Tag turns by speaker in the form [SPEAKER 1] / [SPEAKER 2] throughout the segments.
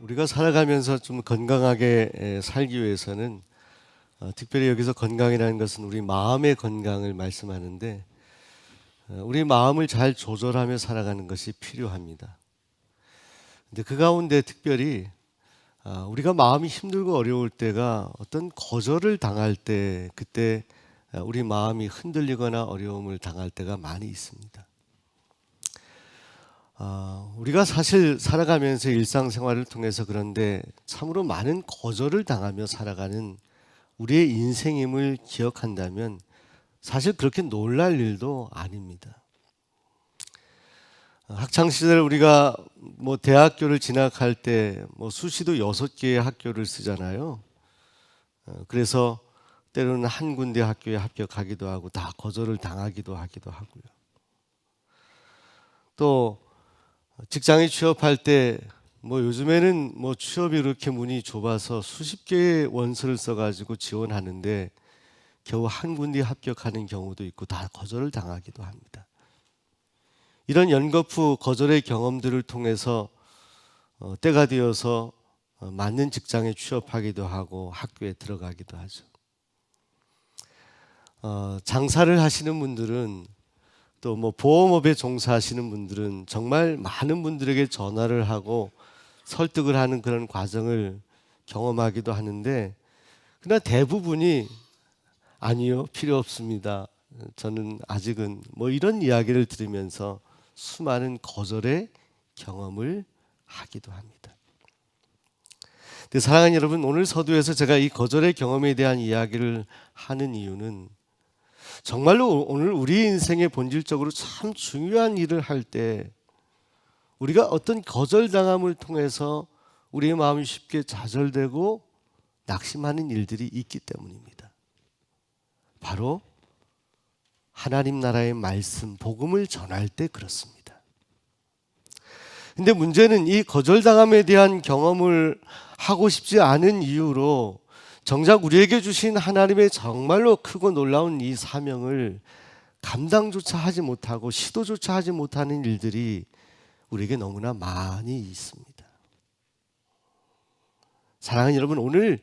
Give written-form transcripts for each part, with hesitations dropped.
[SPEAKER 1] 우리가 살아가면서 좀 건강하게 살기 위해서는 특별히 여기서 건강이라는 것은 우리 마음의 건강을 말씀하는데 우리 마음을 잘 조절하며 살아가는 것이 필요합니다. 근데 그 가운데 특별히 우리가 마음이 힘들고 어려울 때가 어떤 거절을 당할 때 그때 우리 마음이 흔들리거나 어려움을 당할 때가 많이 있습니다. 우리가 사실 살아가면서 일상생활을 통해서 그런데 참으로 많은 거절을 당하며 살아가는 우리의 인생임을 기억한다면 사실 그렇게 놀랄 일도 아닙니다. 학창 시절 우리가 대학교를 진학할 때 수시도 6개의 학교를 쓰잖아요. 그래서 때로는 한 군데 학교에 합격하기도 하고 다 거절을 당하기도 하고요. 또 직장에 취업할 때 요즘에는 취업이 그렇게 문이 좁아서 수십 개의 원서를 써가지고 지원하는데 겨우 한 군데 합격하는 경우도 있고 다 거절을 당하기도 합니다. 이런 연거푸 거절의 경험들을 통해서 때가 되어서 맞는 직장에 취업하기도 하고 학교에 들어가기도 하죠. 장사를 하시는 분들은 또 보험업에 종사하시는 분들은 정말 많은 분들에게 전화를 하고 설득을 하는 그런 과정을 경험하기도 하는데 그러나 대부분이 아니요, 필요 없습니다. 저는 아직은 이런 이야기를 들으면서 수많은 거절의 경험을 하기도 합니다. 근데 사랑하는 여러분, 오늘 서두에서 제가 이 거절의 경험에 대한 이야기를 하는 이유는 정말로 오늘 우리 인생의 본질적으로 참 중요한 일을 할 때 우리가 어떤 거절당함을 통해서 우리의 마음이 쉽게 좌절되고 낙심하는 일들이 있기 때문입니다. 바로 하나님 나라의 말씀, 복음을 전할 때 그렇습니다. 근데 문제는 이 거절당함에 대한 경험을 하고 싶지 않은 이유로 정작 우리에게 주신 하나님의 정말로 크고 놀라운 이 사명을 감당조차 하지 못하고 시도조차 하지 못하는 일들이 우리에게 너무나 많이 있습니다. 사랑하는 여러분, 오늘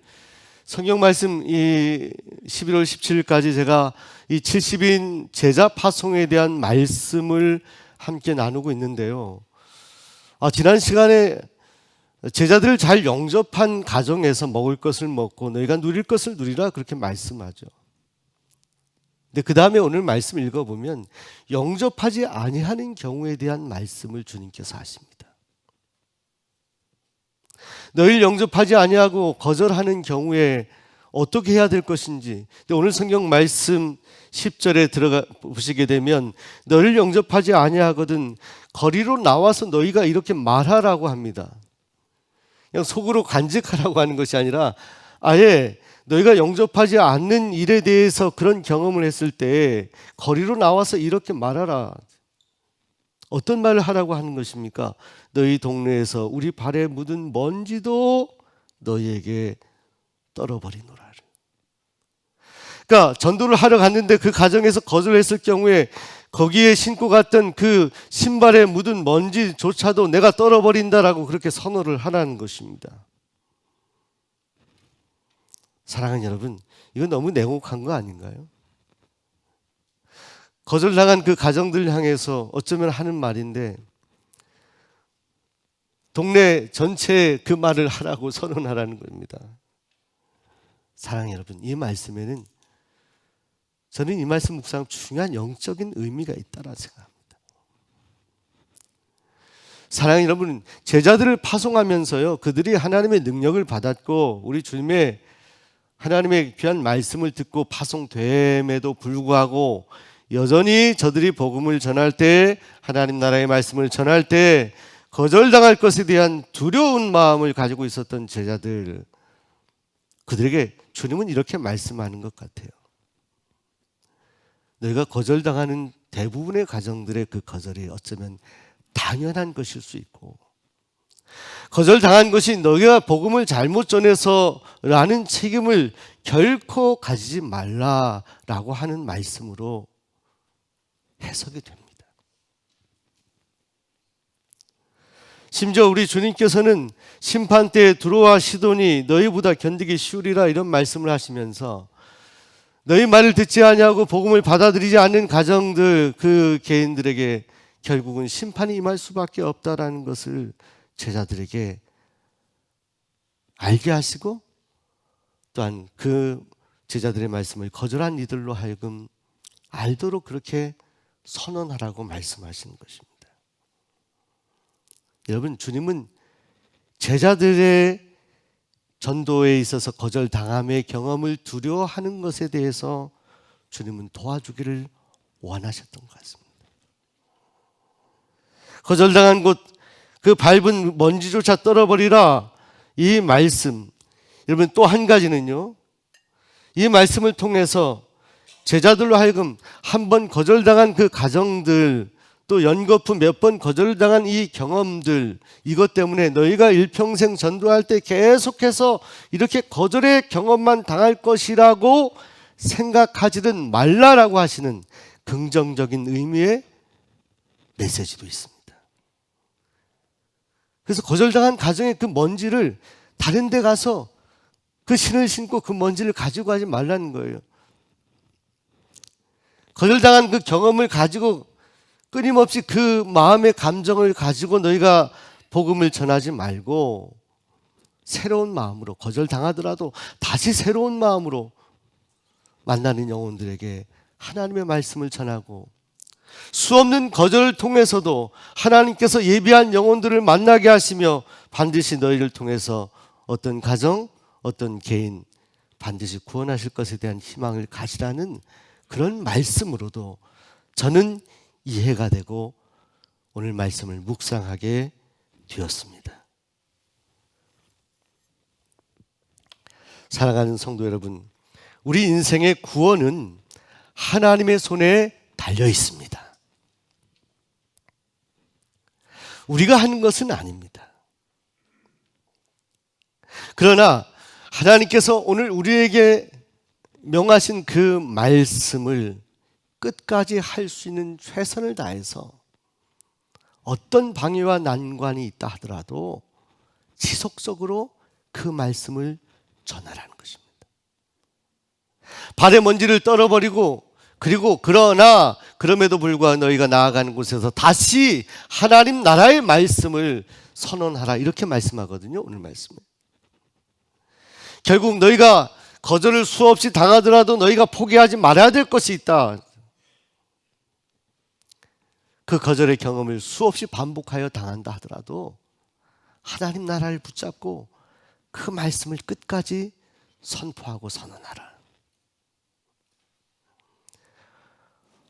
[SPEAKER 1] 성경 말씀 이 11월 17일까지 제가 이 70인 제자 파송에 대한 말씀을 함께 나누고 있는데요. 지난 시간에 제자들을 잘 영접한 가정에서 먹을 것을 먹고 너희가 누릴 것을 누리라 그렇게 말씀하죠. 근데 그 다음에 오늘 말씀 읽어보면 영접하지 아니하는 경우에 대한 말씀을 주님께서 하십니다. 너희를 영접하지 아니하고 거절하는 경우에 어떻게 해야 될 것인지. 근데 오늘 성경 말씀 10절에 들어가 보시게 되면 너희를 영접하지 아니하거든 거리로 나와서 너희가 이렇게 말하라고 합니다. 그냥 속으로 간직하라고 하는 것이 아니라 아예 너희가 영접하지 않는 일에 대해서 그런 경험을 했을 때 거리로 나와서 이렇게 말하라. 어떤 말을 하라고 하는 것입니까? 너희 동네에서 우리 발에 묻은 먼지도 너희에게 떨어버리노라. 그러니까 전도를 하러 갔는데 그 가정에서 거절했을 경우에 거기에 신고 갔던 그 신발에 묻은 먼지조차도 내가 떨어버린다라고 그렇게 선언을 하라는 것입니다. 사랑하는 여러분, 이건 너무 냉혹한 거 아닌가요? 거절당한 그 가정들 향해서 어쩌면 하는 말인데 동네 전체에 그 말을 하라고 선언하라는 겁니다. 사랑하는 여러분, 이 말씀에는 저는 이 말씀 묵상 중요한 영적인 의미가 있다고 생각합니다. 사랑하는 여러분, 제자들을 파송하면서요, 그들이 하나님의 능력을 받았고 우리 주님의 하나님의 귀한 말씀을 듣고 파송됨에도 불구하고 여전히 저들이 복음을 전할 때, 하나님 나라의 말씀을 전할 때 거절당할 것에 대한 두려운 마음을 가지고 있었던 제자들, 그들에게 주님은 이렇게 말씀하는 것 같아요. 너희가 거절당하는 대부분의 가정들의 그 거절이 어쩌면 당연한 것일 수 있고, 거절당한 것이 너희가 복음을 잘못 전해서라는 책임을 결코 가지지 말라라고 하는 말씀으로 해석이 됩니다. 심지어 우리 주님께서는 심판 때에 두로와 시돈이 너희보다 견디기 쉬우리라 이런 말씀을 하시면서 너희 말을 듣지 아니하고 복음을 받아들이지 않는 가정들, 그 개인들에게 결국은 심판이 임할 수밖에 없다라는 것을 제자들에게 알게 하시고, 또한 그 제자들의 말씀을 거절한 이들로 하여금 알도록 그렇게 선언하라고 말씀하시는 것입니다. 여러분, 주님은 제자들의 전도에 있어서 거절당함의 경험을 두려워하는 것에 대해서 주님은 도와주기를 원하셨던 것 같습니다. 거절당한 곳 그 밟은 먼지조차 떨어버리라, 이 말씀, 여러분 또 한 가지는요, 이 말씀을 통해서 제자들로 하여금 한 번 거절당한 그 가정들, 또 연거푸 몇 번 거절당한 이 경험들, 이것 때문에 너희가 일평생 전도할 때 계속해서 이렇게 거절의 경험만 당할 것이라고 생각하지는 말라라고 하시는 긍정적인 의미의 메시지도 있습니다. 그래서 거절당한 가정의 그 먼지를 다른 데 가서 그 신을 신고 그 먼지를 가지고 가지 말라는 거예요. 거절당한 그 경험을 가지고 끊임없이 그 마음의 감정을 가지고 너희가 복음을 전하지 말고, 새로운 마음으로, 거절당하더라도 다시 새로운 마음으로 만나는 영혼들에게 하나님의 말씀을 전하고, 수없는 거절을 통해서도 하나님께서 예비한 영혼들을 만나게 하시며 반드시 너희를 통해서 어떤 가정, 어떤 개인 반드시 구원하실 것에 대한 희망을 가지라는 그런 말씀으로도 저는 이해가 되고 오늘 말씀을 묵상하게 되었습니다. 사랑하는 성도 여러분, 우리 인생의 구원은 하나님의 손에 달려 있습니다. 우리가 하는 것은 아닙니다. 그러나 하나님께서 오늘 우리에게 명하신 그 말씀을 끝까지 할 수 있는 최선을 다해서 어떤 방해와 난관이 있다 하더라도 지속적으로 그 말씀을 전하라는 것입니다. 발의 먼지를 떨어버리고, 그리고 그럼에도 불구하고 너희가 나아가는 곳에서 다시 하나님 나라의 말씀을 선언하라, 이렇게 말씀하거든요, 오늘 말씀에. 결국 너희가 거절을 수없이 당하더라도 너희가 포기하지 말아야 될 것이 있다. 그 거절의 경험을 수없이 반복하여 당한다 하더라도 하나님 나라를 붙잡고 그 말씀을 끝까지 선포하고 선언하라.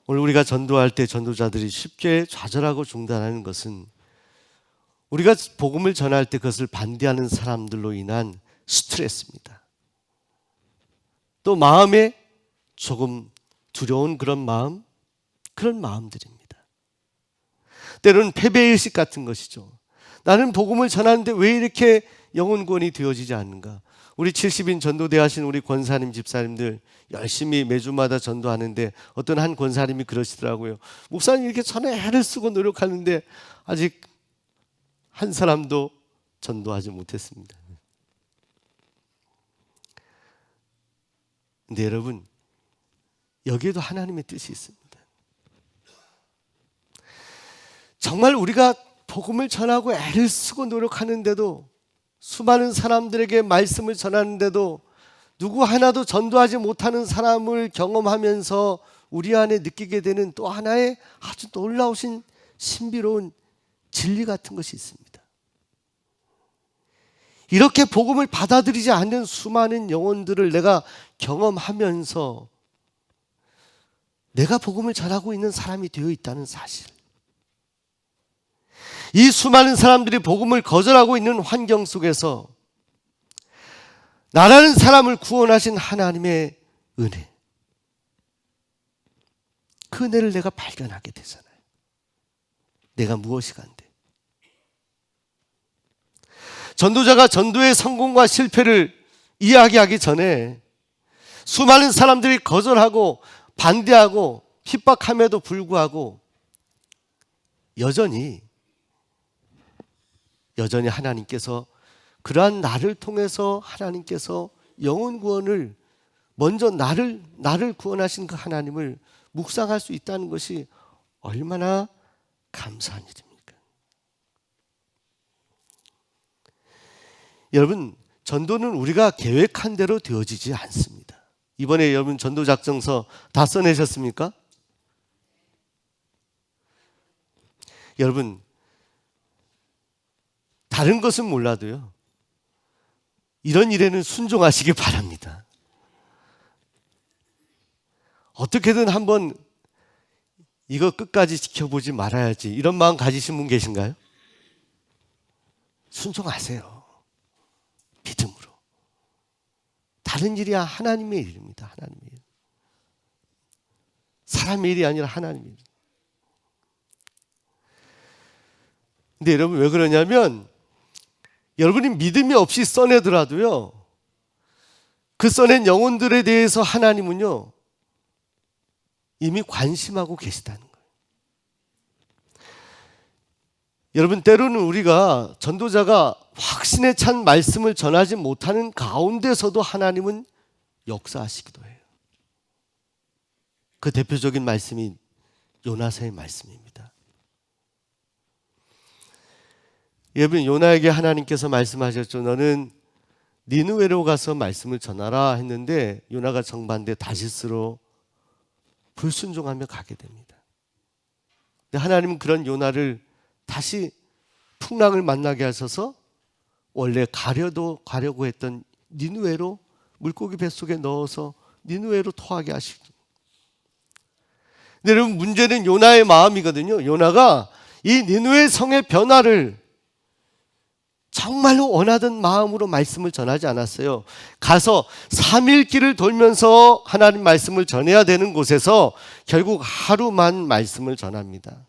[SPEAKER 1] 오늘 우리가 전도할 때 전도자들이 쉽게 좌절하고 중단하는 것은 우리가 복음을 전할 때 그것을 반대하는 사람들로 인한 스트레스입니다. 또 마음에 조금 두려운 그런 마음들입니다. 때로는 패배의식 같은 것이죠. 나는 복음을 전하는데 왜 이렇게 영혼 구원이 되어지지 않는가? 우리 70인 전도대 하신 우리 권사님 집사님들 열심히 매주마다 전도하는데 어떤 한 권사님이 그러시더라고요. 목사님 이렇게 전에 애를 쓰고 노력하는데 아직 한 사람도 전도하지 못했습니다. 근데 여러분, 여기에도 하나님의 뜻이 있습니다. 정말 우리가 복음을 전하고 애를 쓰고 노력하는데도, 수많은 사람들에게 말씀을 전하는데도 누구 하나도 전도하지 못하는 사람을 경험하면서 우리 안에 느끼게 되는 또 하나의 아주 놀라우신 신비로운 진리 같은 것이 있습니다. 이렇게 복음을 받아들이지 않는 수많은 영혼들을 내가 경험하면서 내가 복음을 전하고 있는 사람이 되어 있다는 사실, 이 수많은 사람들이 복음을 거절하고 있는 환경 속에서 나라는 사람을 구원하신 하나님의 은혜, 그 은혜를 내가 발견하게 되잖아요. 내가 무엇이 간데, 전도자가 전도의 성공과 실패를 이야기하기 전에 수많은 사람들이 거절하고 반대하고 핍박함에도 불구하고 여전히 여전히 하나님께서 그러한 나를 통해서 하나님께서 영혼 구원을 먼저 나를 구원하신 그 하나님을 묵상할 수 있다는 것이 얼마나 감사한 일입니까? 여러분, 전도는 우리가 계획한 대로 되어지지 않습니다. 이번에 여러분 전도 작정서 다 써내셨습니까? 여러분, 다른 것은 몰라도요, 이런 일에는 순종하시기 바랍니다. 어떻게든 한번 이거 끝까지 지켜보지 말아야지, 이런 마음 가지신 분 계신가요? 순종하세요. 믿음으로. 다른 일이야 하나님의 일입니다. 하나님의 일. 사람의 일이 아니라 하나님의 일. 근데 여러분 왜 그러냐면, 여러분이 믿음이 없이 써내더라도요, 그 써낸 영혼들에 대해서 하나님은요 이미 관심하고 계시다는 거예요. 여러분, 때로는 우리가 전도자가 확신에 찬 말씀을 전하지 못하는 가운데서도 하나님은 역사하시기도 해요. 그 대표적인 말씀이 요나서의 말씀입니다. 여러분, 요나에게 하나님께서 말씀하셨죠. 너는 니느웨로 가서 말씀을 전하라 했는데, 요나가 정반대 다시스로 불순종하며 가게 됩니다. 근데 하나님은 그런 요나를 다시 풍랑을 만나게 하셔서 원래 가려고 했던 니느웨로, 물고기 뱃속에 넣어서 니느웨로 토하게 하시죠. 근데 여러분, 문제는 요나의 마음이거든요. 요나가 이 니느웨 성의 변화를 정말로 원하던 마음으로 말씀을 전하지 않았어요. 가서 3일 길을 돌면서 하나님 말씀을 전해야 되는 곳에서 결국 하루만 말씀을 전합니다.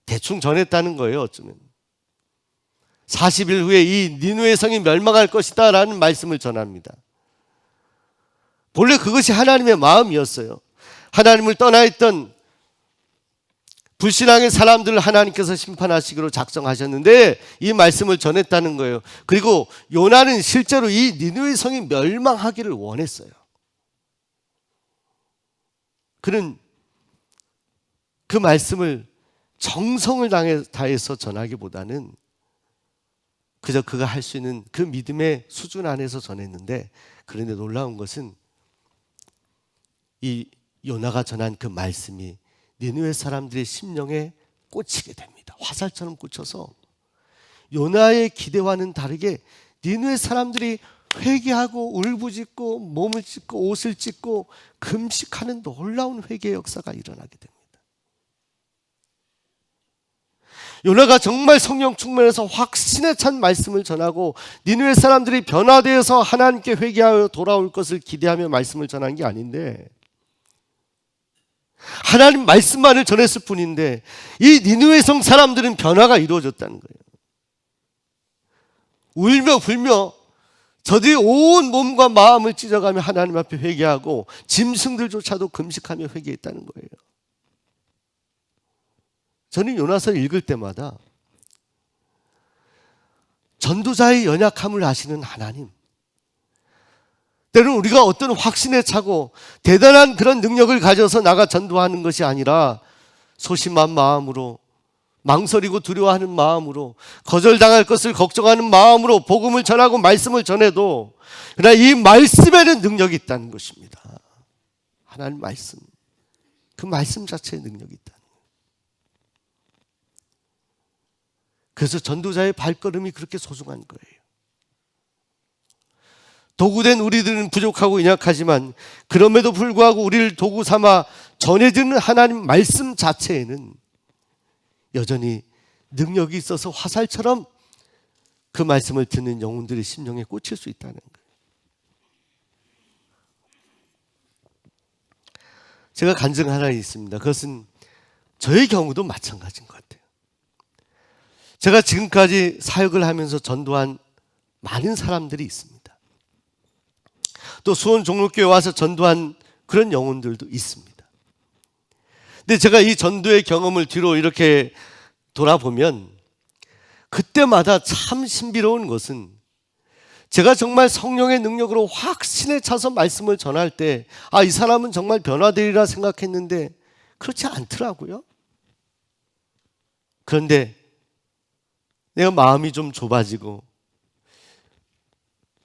[SPEAKER 1] 대충 전했다는 거예요, 어쩌면. 40일 후에 이 니느웨 성이 멸망할 것이다 라는 말씀을 전합니다. 본래 그것이 하나님의 마음이었어요. 하나님을 떠나 있던 불신앙의 사람들을 하나님께서 심판하시기로 작정하셨는데 이 말씀을 전했다는 거예요. 그리고 요나는 실제로 이 니느웨 성이 멸망하기를 원했어요. 그는 그 말씀을 정성을 다해서 전하기보다는 그저 그가 할 수 있는 그 믿음의 수준 안에서 전했는데, 그런데 놀라운 것은 이 요나가 전한 그 말씀이 니느웨 사람들의 심령에 꽂히게 됩니다. 화살처럼 꽂혀서 요나의 기대와는 다르게 니느웨 사람들이 회개하고 울부짖고 몸을 찢고 옷을 찢고 금식하는 놀라운 회개의 역사가 일어나게 됩니다. 요나가 정말 성령 충만해서 확신에 찬 말씀을 전하고 니느웨 사람들이 변화되어서 하나님께 회개하여 돌아올 것을 기대하며 말씀을 전한 게 아닌데, 하나님 말씀만을 전했을 뿐인데 이 니느웨 성 사람들은 변화가 이루어졌다는 거예요. 울며 불며 저들이 온 몸과 마음을 찢어가며 하나님 앞에 회개하고 짐승들조차도 금식하며 회개했다는 거예요. 저는 요나서를 읽을 때마다 전도자의 연약함을 아시는 하나님, 때로는 우리가 어떤 확신에 차고 대단한 그런 능력을 가져서 나가 전도하는 것이 아니라 소심한 마음으로, 망설이고 두려워하는 마음으로, 거절당할 것을 걱정하는 마음으로 복음을 전하고 말씀을 전해도 그러나 이 말씀에는 능력이 있다는 것입니다. 하나님 말씀, 그 말씀 자체에 능력이 있다는 거예요. 그래서 전도자의 발걸음이 그렇게 소중한 거예요. 도구된 우리들은 부족하고 연약하지만 그럼에도 불구하고 우리를 도구 삼아 전해지는 하나님 말씀 자체에는 여전히 능력이 있어서 화살처럼 그 말씀을 듣는 영혼들의 심령에 꽂힐 수 있다는 거예요. 제가 간증 하나 있습니다. 그것은 저의 경우도 마찬가지인 것 같아요. 제가 지금까지 사역을 하면서 전도한 많은 사람들이 있습니다. 또 수원 종로교회 와서 전도한 그런 영혼들도 있습니다. 근데 제가 이 전도의 경험을 뒤로 이렇게 돌아보면 그때마다 참 신비로운 것은 제가 정말 성령의 능력으로 확신에 차서 말씀을 전할 때 이 사람은 정말 변화되리라 생각했는데 그렇지 않더라고요. 그런데 내가 마음이 좀 좁아지고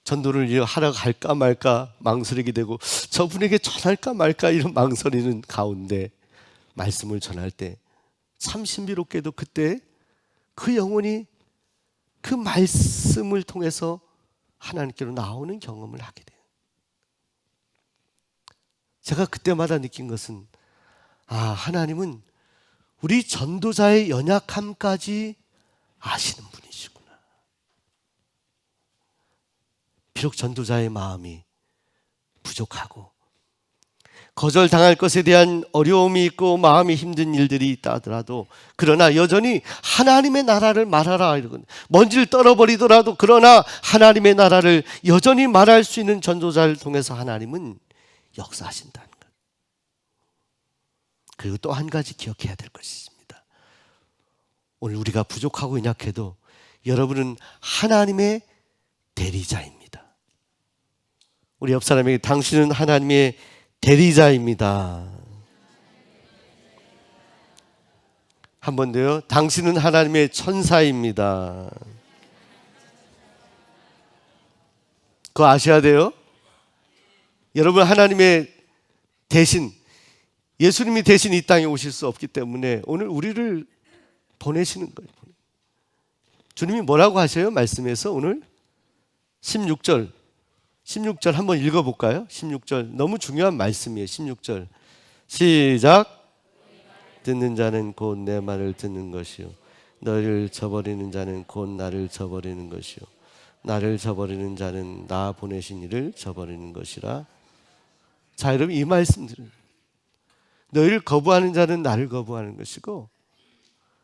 [SPEAKER 1] 전도를 하러 갈까 말까 망설이게 되고 저분에게 전할까 말까 이런 망설이는 가운데 말씀을 전할 때 참 신비롭게도 그때 그 영혼이 그 말씀을 통해서 하나님께로 나오는 경험을 하게 돼요. 제가 그때마다 느낀 것은 하나님은 우리 전도자의 연약함까지 아시는 분이시구나. 비록 전도자의 마음이 부족하고 거절당할 것에 대한 어려움이 있고 마음이 힘든 일들이 있다 하더라도 그러나 여전히 하나님의 나라를 말하라 이러거든요. 먼지를 떨어버리더라도 그러나 하나님의 나라를 여전히 말할 수 있는 전도자를 통해서 하나님은 역사하신다는 것. 그리고 또 한 가지 기억해야 될 것이 있습니다. 오늘 우리가 부족하고 연약해도 여러분은 하나님의 대리자입니다. 우리 옆 사람에게 당신은 하나님의 대리자입니다. 한 번 더요. 당신은 하나님의 천사입니다. 그거 아셔야 돼요. 여러분 하나님의 대신 예수님이 대신 이 땅에 오실 수 없기 때문에 오늘 우리를 보내시는 거예요. 주님이 뭐라고 하셔요? 말씀에서 오늘 16절 한번 읽어볼까요? 16절 너무 중요한 말씀이에요. 16절 시작. 듣는 자는 곧 내 말을 듣는 것이요 너를 저버리는 자는 곧 나를 저버리는 것이요 나를 저버리는 자는 나 보내신 이를 저버리는 것이라. 자, 여러분 이 말씀들은 너희를 거부하는 자는 나를 거부하는 것이고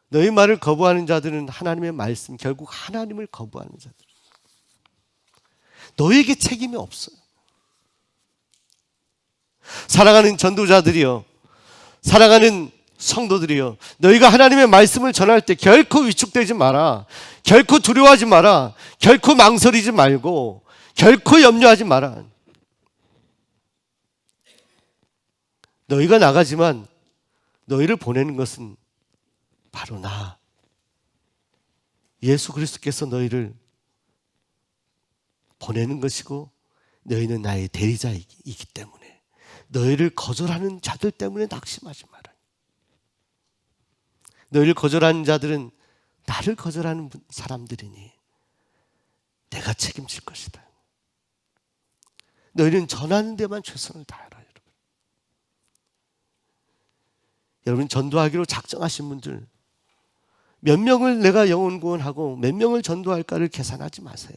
[SPEAKER 1] 너희 말을 거부하는 자들은 하나님의 말씀, 결국 하나님을 거부하는 자들. 너에게 책임이 없어요. 사랑하는 전도자들이요, 사랑하는 성도들이요, 너희가 하나님의 말씀을 전할 때 결코 위축되지 마라. 결코 두려워하지 마라. 결코 망설이지 말고 결코 염려하지 마라. 너희가 나가지만 너희를 보내는 것은 바로 나, 예수 그리스도께서 너희를 보내는 것이고 너희는 나의 대리자이기 때문에 너희를 거절하는 자들 때문에 낙심하지 마라. 너희를 거절하는 자들은 나를 거절하는 사람들이니 내가 책임질 것이다. 너희는 전하는 데만 최선을 다하라. 여러분 전도하기로 작정하신 분들 몇 명을 내가 영혼 구원하고 몇 명을 전도할까를 계산하지 마세요.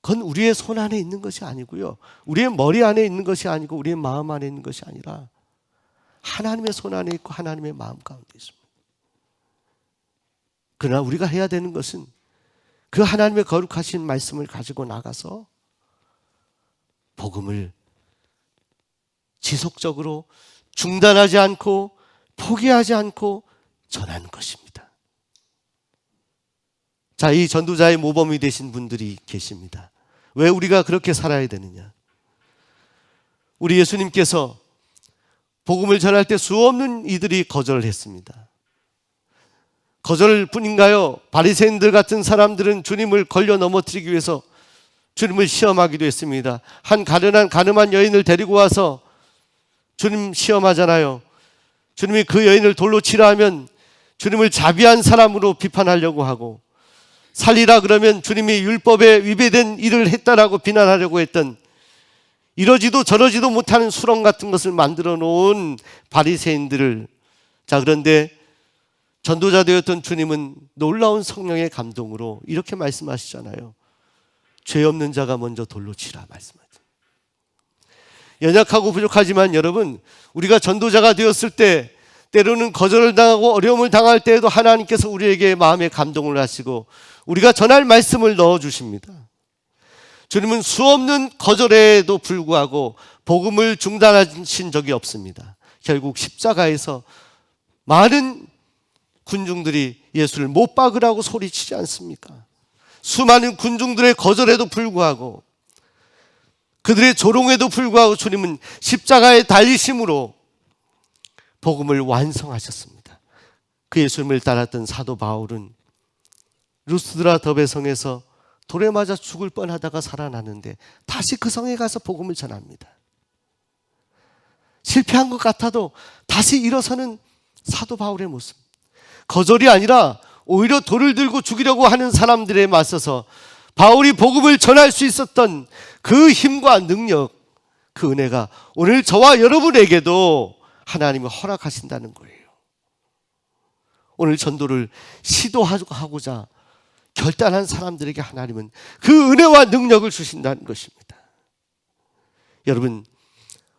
[SPEAKER 1] 그건 우리의 손 안에 있는 것이 아니고요, 우리의 머리 안에 있는 것이 아니고 우리의 마음 안에 있는 것이 아니라 하나님의 손 안에 있고 하나님의 마음 가운데 있습니다. 그러나 우리가 해야 되는 것은 그 하나님의 거룩하신 말씀을 가지고 나가서 복음을 지속적으로 중단하지 않고 포기하지 않고 전하는 것입니다. 자, 이 전도자의 모범이 되신 분들이 계십니다. 왜 우리가 그렇게 살아야 되느냐? 우리 예수님께서 복음을 전할 때 수없는 이들이 거절을 했습니다. 거절 뿐인가요? 바리새인들 같은 사람들은 주님을 걸려 넘어뜨리기 위해서 주님을 시험하기도 했습니다. 한 가늠한 여인을 데리고 와서 주님 시험하잖아요. 주님이 그 여인을 돌로 치라 하면 주님을 자비한 사람으로 비판하려고 하고, 살리라 그러면 주님이 율법에 위배된 일을 했다라고 비난하려고 했던, 이러지도 저러지도 못하는 수렁 같은 것을 만들어 놓은 바리새인들을, 자, 그런데 전도자 되었던 주님은 놀라운 성령의 감동으로 이렇게 말씀하시잖아요. 죄 없는 자가 먼저 돌로 치라 말씀하죠. 연약하고 부족하지만 여러분, 우리가 전도자가 되었을 때 때로는 거절을 당하고 어려움을 당할 때에도 하나님께서 우리에게 마음의 감동을 하시고 우리가 전할 말씀을 넣어주십니다. 주님은 수없는 거절에도 불구하고 복음을 중단하신 적이 없습니다. 결국 십자가에서 많은 군중들이 예수를 못 박으라고 소리치지 않습니까? 수많은 군중들의 거절에도 불구하고, 그들의 조롱에도 불구하고 주님은 십자가에 달리심으로 복음을 완성하셨습니다. 그 예수님을 따랐던 사도 바울은 루스드라 더베성에서 돌에 맞아 죽을 뻔하다가 살아나는데 다시 그 성에 가서 복음을 전합니다. 실패한 것 같아도 다시 일어서는 사도 바울의 모습. 거절이 아니라 오히려 돌을 들고 죽이려고 하는 사람들에 맞서서 바울이 복음을 전할 수 있었던 그 힘과 능력, 그 은혜가 오늘 저와 여러분에게도 하나님이 허락하신다는 거예요. 오늘 전도를 시도하고자 결단한 사람들에게 하나님은 그 은혜와 능력을 주신다는 것입니다. 여러분,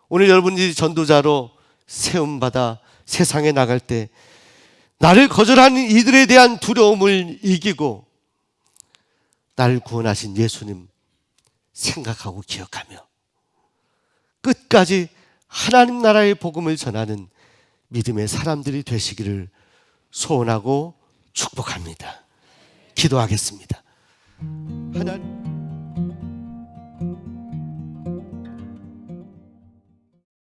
[SPEAKER 1] 오늘 여러분들이 전도자로 세움받아 세상에 나갈 때 나를 거절하는 이들에 대한 두려움을 이기고 나를 구원하신 예수님 생각하고 기억하며 끝까지 하나님 나라의 복음을 전하는 믿음의 사람들이 되시기를 소원하고 축복합니다. 기도하겠습니다. 하나님